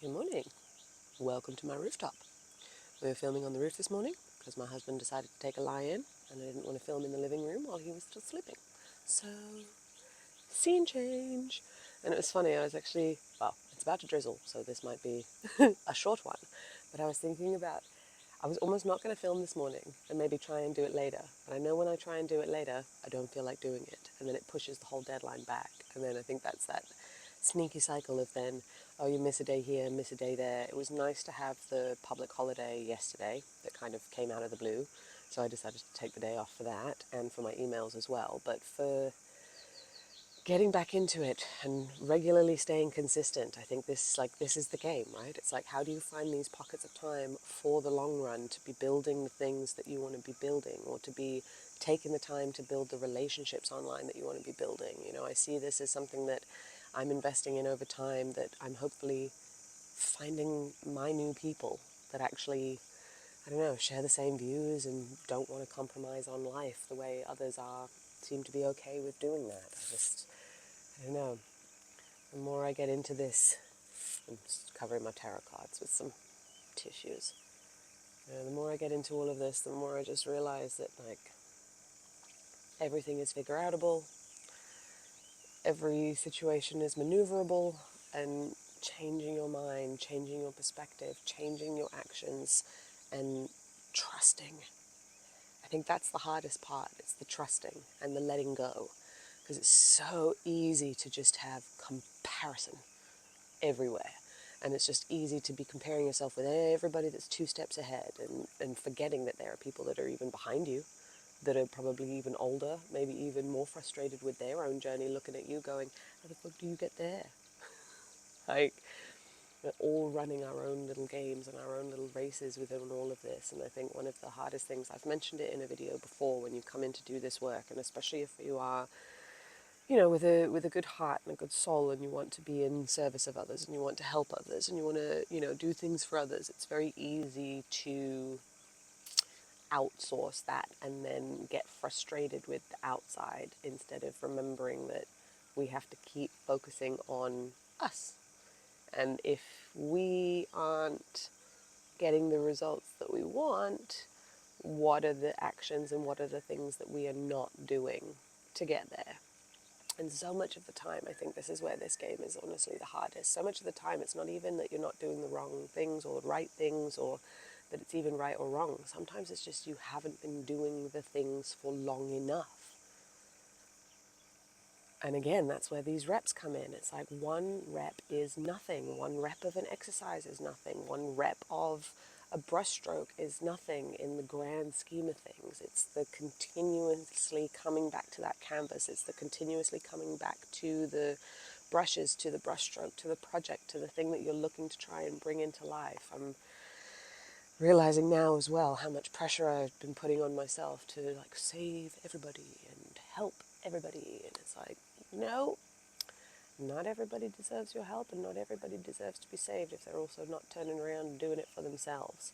Good morning. Welcome to my rooftop. We were filming on the roof this morning because my husband decided to take a lie-in and I didn't want to film in the living room while he was still sleeping. So, scene change. And it was funny, it's about to drizzle, so this might be a short one. But I was thinking about, I was almost not going to film this morning and maybe try and do it later. But I know when I try and do it later, I don't feel like doing it. And then it pushes the whole deadline back. And then I think that's that sneaky cycle of then, oh, you miss a day here, miss a day there. It was nice to have the public holiday yesterday that kind of came out of the blue. So I decided to take the day off for that and for my emails as well. But for getting back into it and regularly staying consistent, I think this is the game, right? It's like, how do you find these pockets of time for the long run to be building the things that you want to be building, or to be taking the time to build the relationships online that you want to be building? You know, I see this as something that I'm investing in over time, that I'm hopefully finding my new people that actually, I don't know, share the same views and don't want to compromise on life the way others seem to be okay with doing that. I don't know. The more I get into this, I'm just covering my tarot cards with some tissues. The more I get into all of this, the more I just realize that, like, everything is figure-outable, every situation is maneuverable, and changing your mind, changing your perspective, changing your actions, and trusting. I think that's the hardest part. It's the trusting and the letting go. Because it's so easy to just have comparison everywhere. And it's just easy to be comparing yourself with everybody that's 2 steps ahead, and forgetting that there are people that are even behind you, that are probably even older, maybe even more frustrated with their own journey, looking at you going, how the fuck do you get there? Like, we're all running our own little games and our own little races within all of this. And I think one of the hardest things, I've mentioned it in a video before, when you come in to do this work, and especially if you are, you know, with a good heart and a good soul, and you want to be in service of others, and you want to help others, and you want to, you know, do things for others, it's very easy to outsource that and then get frustrated with the outside, instead of remembering that we have to keep focusing on us. And if we aren't getting the results that we want, what are the actions and what are the things that we are not doing to get there? And so much of the time, I think this is where this game is honestly the hardest. So much of the time, it's not even that you're not doing the wrong things or the right things, or that it's even right or wrong. Sometimes it's just you haven't been doing the things for long enough. And again, that's where these reps come in. It's like 1 rep is nothing. 1 rep of an exercise is nothing. 1 rep of a brushstroke is nothing in the grand scheme of things. It's the continuously coming back to that canvas. It's the continuously coming back to the brushes, to the brushstroke, to the project, to the thing that you're looking to try and bring into life. I'm realizing now as well how much pressure I've been putting on myself to, like, save everybody and help everybody. And it's like, no, not everybody deserves your help, and not everybody deserves to be saved if they're also not turning around and doing it for themselves.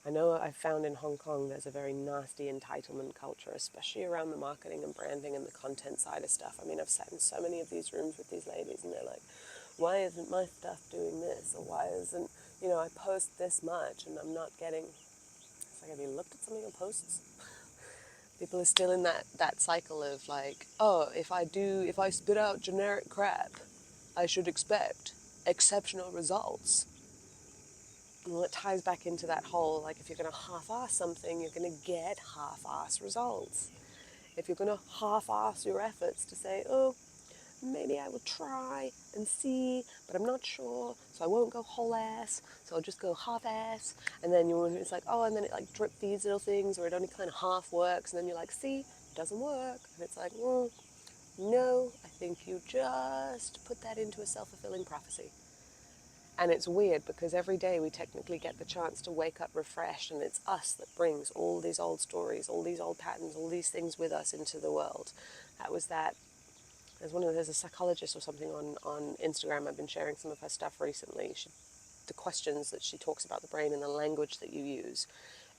I know I've found in Hong Kong there's a very nasty entitlement culture, especially around the marketing and branding and the content side of stuff. I mean, I've sat in so many of these rooms with these ladies, and they're like, why isn't my stuff doing this? Or why isn't, you know, I post this much and I'm not getting... It's like, have you looked at some of your posts? People are still in that cycle of, like, oh, if I spit out generic crap, I should expect exceptional results. Well, it ties back into that whole, like, if you're going to half-ass something, you're going to get half-ass results. If you're going to half-ass your efforts to say, oh, maybe I will try and see, but I'm not sure, so I won't go whole ass, so I'll just go half ass, and then it's like, oh, and then it, like, drip feeds little things, or it only kind of half works, and then you're like, see, it doesn't work, and it's like, well, no, I think you just put that into a self-fulfilling prophecy. And it's weird because every day we technically get the chance to wake up refreshed, and it's us that brings all these old stories, all these old patterns, all these things with us into the world. There's a psychologist or something on Instagram. I've been sharing some of her stuff recently. The questions that she talks about the brain and the language that you use,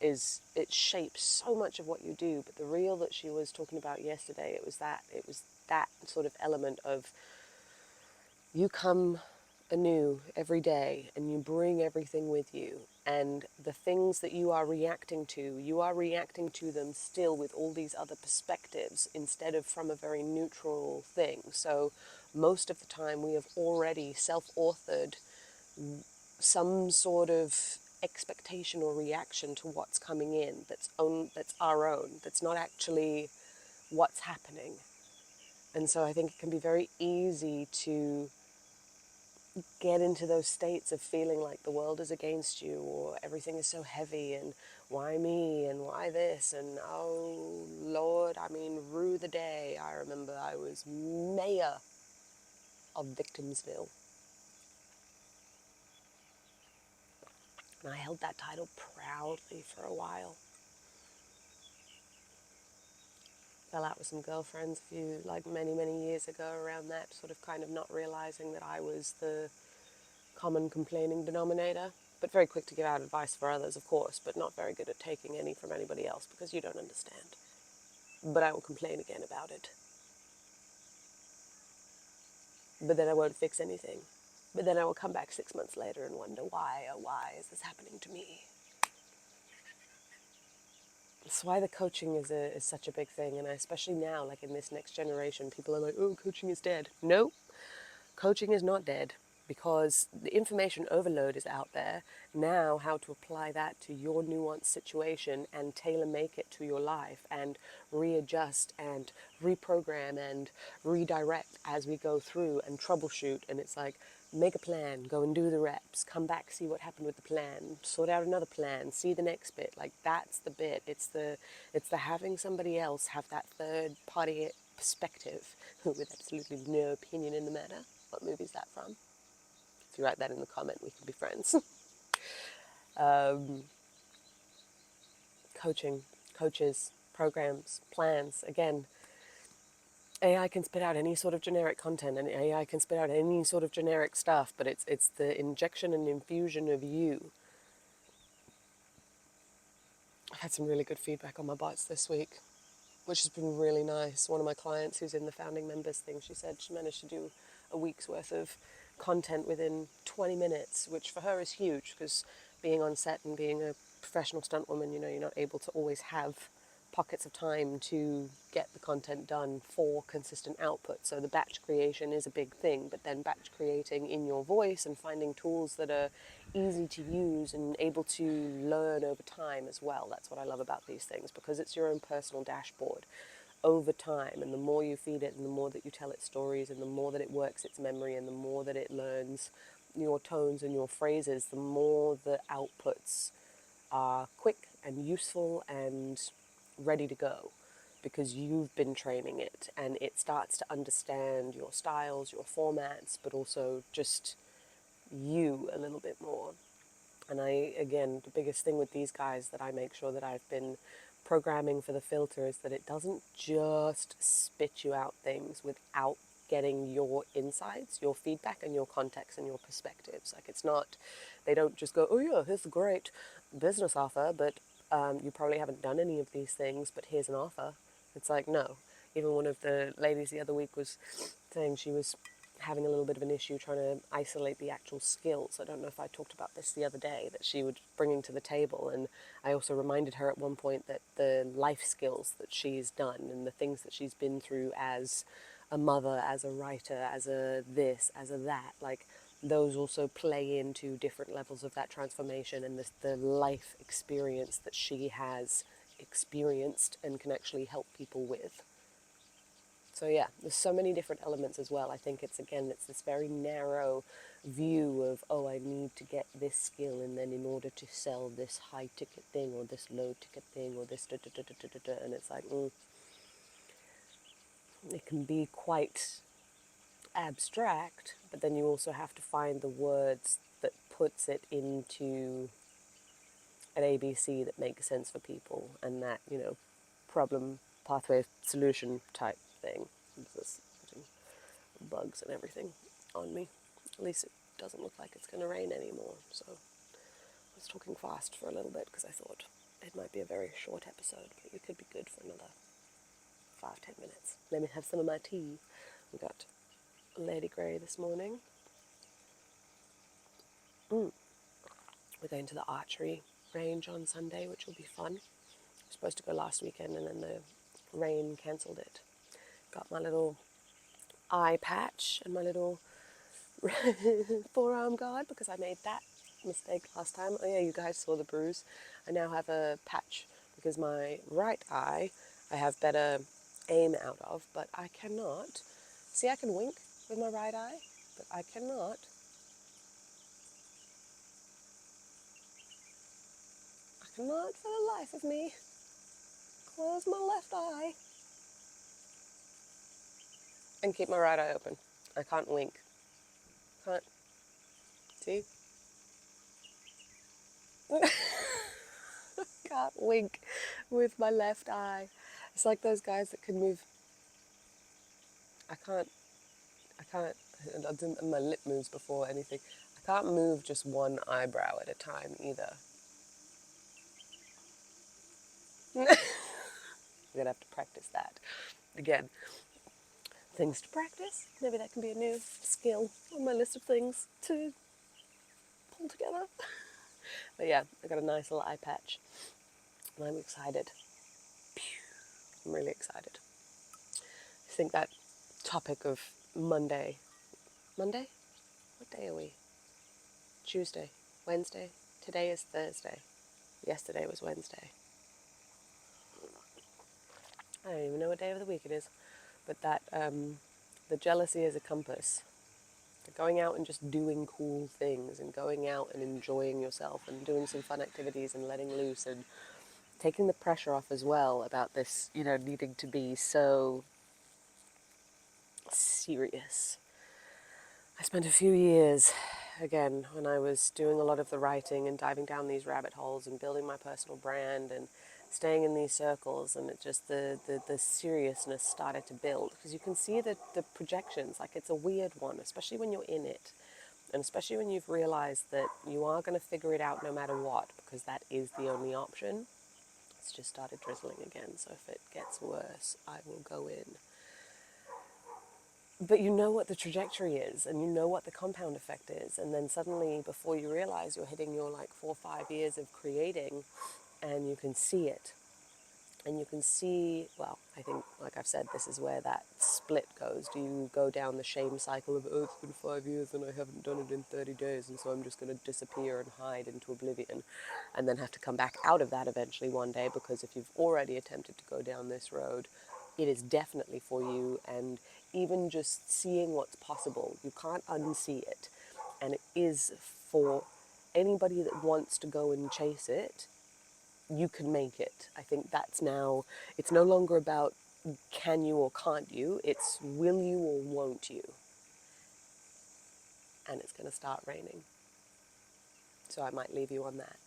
it shapes so much of what you do. But the reel that she was talking about yesterday, it was that sort of element of, you come anew every day, and you bring everything with you, and the things that you are reacting to them still with all these other perspectives instead of from a very neutral thing. So most of the time we have already self-authored some sort of expectation or reaction to what's coming in that's our own, that's not actually what's happening. And so I think it can be very easy to get into those states of feeling like the world is against you, or everything is so heavy, and why me, and why this, and oh Lord, I mean, rue the day I remember I was mayor of Victimsville. And I held that title proudly for a while. Fell out with some girlfriends a few, like many years ago around that, sort of kind of not realizing that I was the common complaining denominator, but very quick to give out advice for others, of course, but not very good at taking any from anybody else because you don't understand. But I will complain again about it. But then I won't fix anything. But then I will come back 6 months later and wonder why, oh why is this happening to me? That's why the coaching is such a big thing, and especially now, like in this next generation, people are like, oh, coaching is dead. No, coaching is not dead, because the information overload is out there. Now, how to apply that to your nuanced situation and tailor make it to your life and readjust and reprogram and redirect as we go through and troubleshoot. And it's like, make a plan, go and do the reps, come back, see what happened with the plan, sort out another plan, see the next bit. Like, that's the bit. It's the having somebody else have that third party perspective with absolutely no opinion in the matter. What movie is that from? If you write that in the comment, we can be friends. Coaching, coaches, programs, plans. Again, AI can spit out any sort of generic content, and AI can spit out any sort of generic stuff, but it's the injection and infusion of you. I've had some really good feedback on my bots this week, which has been really nice. One of my clients who's in the founding members thing, she said she managed to do a week's worth of content within 20 minutes, which for her is huge, because being on set and being a professional stunt woman, you know, you're not able to always have pockets of time to get the content done for consistent output. So the batch creation is a big thing, but then batch creating in your voice and finding tools that are easy to use and able to learn over time as well. That's what I love about these things, because it's your own personal dashboard over time, and the more you feed it and the more that you tell it stories and the more that it works its memory and the more that it learns your tones and your phrases, the more the outputs are quick and useful and ready to go, because you've been training it and it starts to understand your styles, your formats, but also just you a little bit more. And again, the biggest thing with these guys that I make sure that I've been programming for the filter is that it doesn't just spit you out things without getting your insights, your feedback, and your context and your perspectives. Like, it's not, they don't just go, oh yeah, here's a great business offer, but you probably haven't done any of these things, but here's an offer. It's like, no. Even one of the ladies the other week was saying she was having a little bit of an issue trying to isolate the actual skills. I don't know if I talked about this the other day, that she was bringing to the table, and I also reminded her at one point that the life skills that she's done and the things that she's been through as a mother, as a writer, as a this, as a that, like, those also play into different levels of that transformation and the life experience that she has experienced and can actually help people with. So yeah, there's so many different elements as well. I think it's this very narrow view of, oh, I need to get this skill, and then in order to sell this high ticket thing or this low ticket thing or this da da da da da da, and it's like, it can be quite abstract, but then you also have to find the words that puts it into an ABC that makes sense for people, and that, you know, problem, pathway, solution type thing. This putting bugs and everything on me. At least it doesn't look like it's going to rain anymore, so I was talking fast for a little bit because I thought it might be a very short episode, but we could be good for another 5-10 minutes. Let me have some of my tea. We got Lady Grey this morning. We're going to the archery range on Sunday, which will be fun. We're supposed to go last weekend and then the rain cancelled it. Got my little eye patch and my little forearm guard because I made that mistake last time. Oh yeah, you guys saw the bruise. I now have a patch because my right eye I have better aim out of, but I cannot. See, I can wink with my right eye, but I cannot. I cannot for the life of me close my left eye and keep my right eye open. I can't wink. Can't. See? Can't wink with my left eye. It's like those guys that can move. I can't. I can't. I didn't, my lip moves before anything. I can't move just one eyebrow at a time either. I'm gonna have to practice that again. Things to practice. Maybe that can be a new skill on my list of things to pull together. But yeah, I got a nice little eye patch, and I'm excited. I'm really excited. I think that topic of Monday. Monday? What day are we? Tuesday. Wednesday. Today is Thursday. Yesterday was Wednesday. I don't even know what day of the week it is. But that, the jealousy is a compass. Going out and just doing cool things and going out and enjoying yourself and doing some fun activities and letting loose and taking the pressure off as well about this, needing to be so serious. I spent a few years, again, when I was doing a lot of the writing and diving down these rabbit holes and building my personal brand and staying in these circles, and it just, the seriousness started to build. Because you can see the projections, like it's a weird one, especially when you're in it. And especially when you've realized that you are going to figure it out no matter what, because that is the only option. It's just started drizzling again, so if it gets worse, I will go in. But you know what the trajectory is, and you know what the compound effect is, and then suddenly, before you realize, you're hitting your 4 or 5 years of creating, and you can see it. And you can see, well, I think, like I've said, this is where that split goes. Do you go down the shame cycle of, oh, it's been 5 years and I haven't done it in 30 days, and so I'm just going to disappear and hide into oblivion, and then have to come back out of that eventually one day, because if you've already attempted to go down this road, it is definitely for you, and even just seeing what's possible, you can't unsee it, and it is for anybody that wants to go and chase it. You can make it. I think that's now, it's no longer about can you or can't you, it's will you or won't you. And it's going to start raining. So I might leave you on that.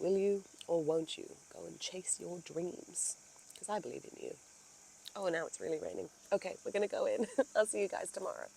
Will you or won't you go and chase your dreams? Because I believe in you. Oh, now it's really raining. Okay, we're going to go in. I'll see you guys tomorrow.